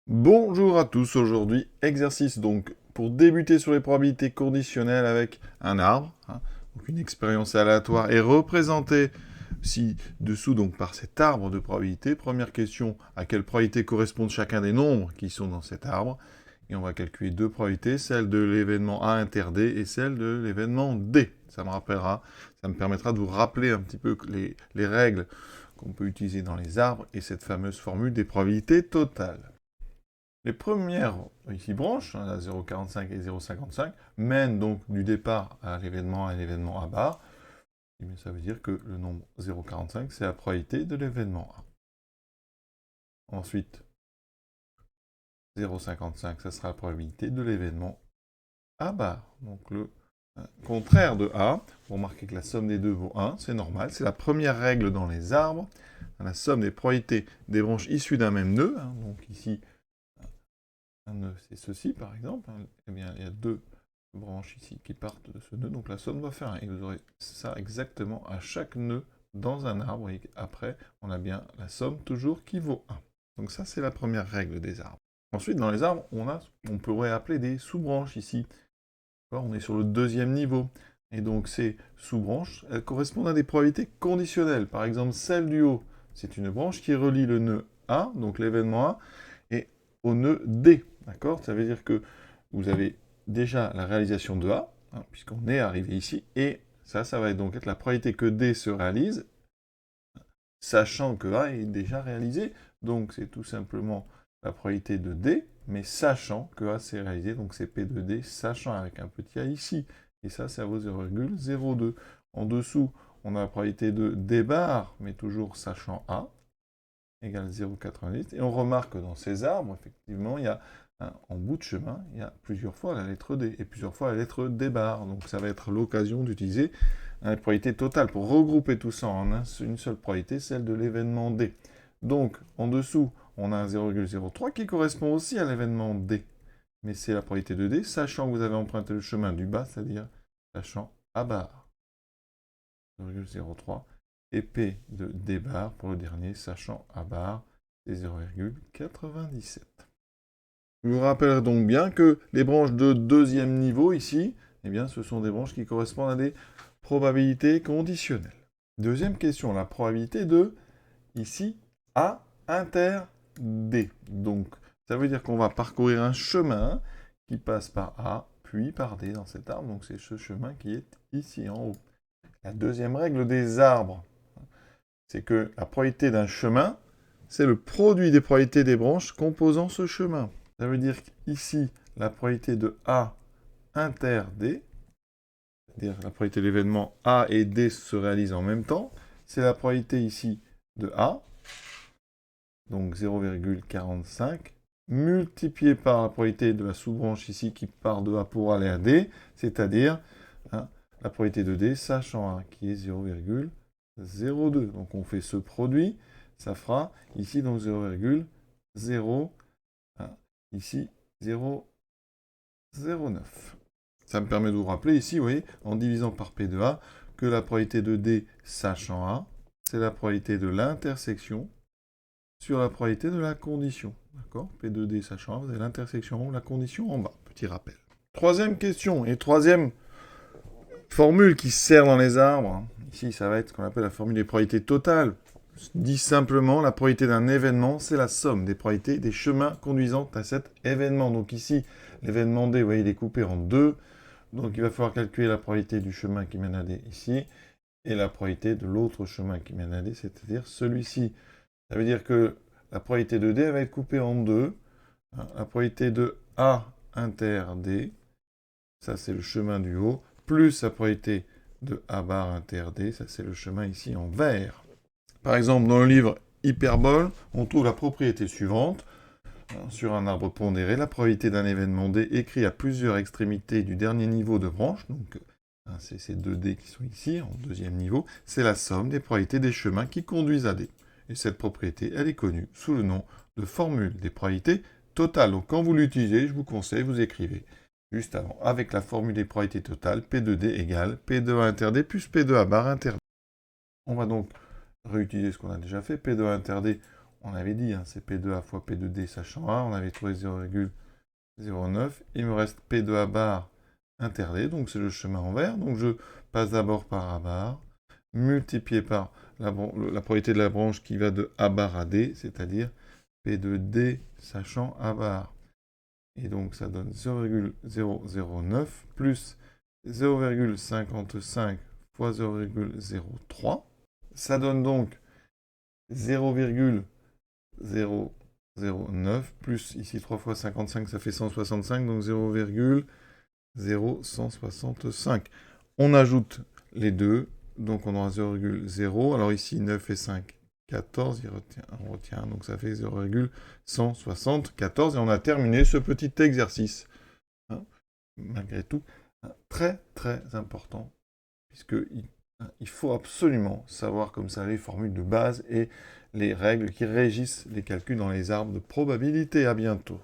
Bonjour à tous, aujourd'hui exercice donc pour débuter sur les probabilités conditionnelles avec un arbre, donc une expérience aléatoire est représentée ci-dessous donc par cet arbre de probabilité. Première question, à quelle probabilité correspondent chacun des nombres qui sont dans cet arbre? Et on va calculer deux probabilités, celle de l'événement A inter D et celle de l'événement D. Ça me permettra de vous rappeler un petit peu les règles qu'on peut utiliser dans les arbres et cette fameuse formule des probabilités totales. Les premières ici branches, la 0,45 et 0,55, mènent donc du départ à l'événement A bar. Et bien, ça veut dire que le nombre 0,45, c'est la probabilité de l'événement A. Ensuite, 0,55, ça sera la probabilité de l'événement A bar. Donc le contraire de A. Vous remarquez que la somme des deux vaut 1, c'est normal. C'est la première règle dans les arbres. La somme des probabilités des branches issues d'un même nœud. Donc ici, un nœud, c'est ceci par exemple. Eh bien, il y a deux branches ici qui partent de ce nœud, donc la somme doit faire 1. Et vous aurez ça exactement à chaque nœud dans un arbre, et après, on a bien la somme toujours qui vaut 1. Donc ça, c'est la première règle des arbres. Ensuite, dans les arbres, on pourrait appeler des sous-branches ici. On est sur le deuxième niveau. Et donc ces sous-branches, elles correspondent à des probabilités conditionnelles. Par exemple, celle du haut, c'est une branche qui relie le nœud A, donc l'événement A, et au nœud D. D'accord? Ça veut dire que vous avez déjà la réalisation de A, puisqu'on est arrivé ici, et ça va donc être la probabilité que D se réalise, sachant que A est déjà réalisé. Donc c'est tout simplement la probabilité de D, mais sachant que A s'est réalisé, donc c'est P de D, sachant avec un petit a ici. Et ça vaut 0,02. En dessous, on a la probabilité de D bar, mais toujours sachant A, égale 0,90. Et on remarque que dans ces arbres, effectivement, il y a en bout de chemin, il y a plusieurs fois la lettre D, et plusieurs fois la lettre D bar. Donc ça va être l'occasion d'utiliser la probabilité totale pour regrouper tout ça en une seule probabilité, celle de l'événement D. Donc, en dessous, on a un 0,03 qui correspond aussi à l'événement D. Mais c'est la probabilité de D, sachant que vous avez emprunté le chemin du bas, c'est-à-dire sachant A bar. 0,03. Et P de D bar pour le dernier, sachant A bar, c'est 0,97. Je vous rappellerai donc bien que les branches de deuxième niveau ici, eh bien, ce sont des branches qui correspondent à des probabilités conditionnelles. Deuxième question, la probabilité de, ici, A inter D. Donc, ça veut dire qu'on va parcourir un chemin qui passe par A, puis par D dans cet arbre. Donc, c'est ce chemin qui est ici en haut. La deuxième règle des arbres, c'est que la probabilité d'un chemin, c'est le produit des probabilités des branches composant ce chemin. Ça veut dire qu'ici, la probabilité de A inter D, c'est-à-dire la probabilité de l'événement A et D se réalisent en même temps, c'est la probabilité ici de A, donc 0,45, multiplié par la probabilité de la sous-branche ici qui part de A pour aller à D, c'est-à-dire la probabilité de D, sachant A, qui est 0,02. Donc on fait ce produit, ça fera ici donc 0,0, ici 0,09. Ça me permet de vous rappeler ici, vous voyez, en divisant par P de A, que la probabilité de D, sachant A, c'est la probabilité de l'intersection sur la probabilité de la condition. D'accord? P de D, sachant A, vous avez l'intersection en haut, la condition en bas. Petit rappel. Troisième question, et troisième formule qui sert dans les arbres. Ici, ça va être ce qu'on appelle la formule des probabilités totales. Dit simplement, la probabilité d'un événement, c'est la somme des probabilités des chemins conduisant à cet événement. Donc ici, l'événement D, vous voyez, il est coupé en deux. Donc il va falloir calculer la probabilité du chemin qui mène à D ici, et la probabilité de l'autre chemin qui mène à D, c'est-à-dire celui-ci. Ça veut dire que la probabilité de D elle va être coupée en deux. La probabilité de A inter D, ça c'est le chemin du haut, plus la probabilité de A bar inter D, ça c'est le chemin ici en vert. Par exemple, dans le livre Hyperbole, on trouve la propriété suivante. Sur un arbre pondéré, la probabilité d'un événement D écrit à plusieurs extrémités du dernier niveau de branche, donc c'est ces deux D qui sont ici, en deuxième niveau, c'est la somme des probabilités des chemins qui conduisent à D. Et cette propriété, elle est connue sous le nom de formule des probabilités totales. Donc quand vous l'utilisez, je vous conseille, vous écrivez juste avant, avec la formule des probabilités totales, P de D égale P de A inter D plus P de A bar inter D. On va donc réutiliser ce qu'on a déjà fait, P de A inter D, on avait dit, hein, c'est P2A fois P2D sachant A, on avait trouvé 0,09. Il me reste P2A bar inter-D, donc c'est le chemin envers. Donc je passe d'abord par A bar, multiplié par la probabilité de la branche qui va de A bar à D, c'est-à-dire P2D sachant A bar. Et donc ça donne 0,009 plus 0,55 fois 0,03. Ça donne donc 0,009 plus, ici 3 fois 55, ça fait 165, donc 0,0165. On ajoute les deux, donc on aura 0,0. Alors ici, 9 et 5, 14, on retient, donc ça fait 0,174. Et on a terminé ce petit exercice. Hein, malgré tout, très très important, puisqu'il faut absolument savoir comme ça les formules de base et les règles qui régissent les calculs dans les arbres de probabilité. À bientôt.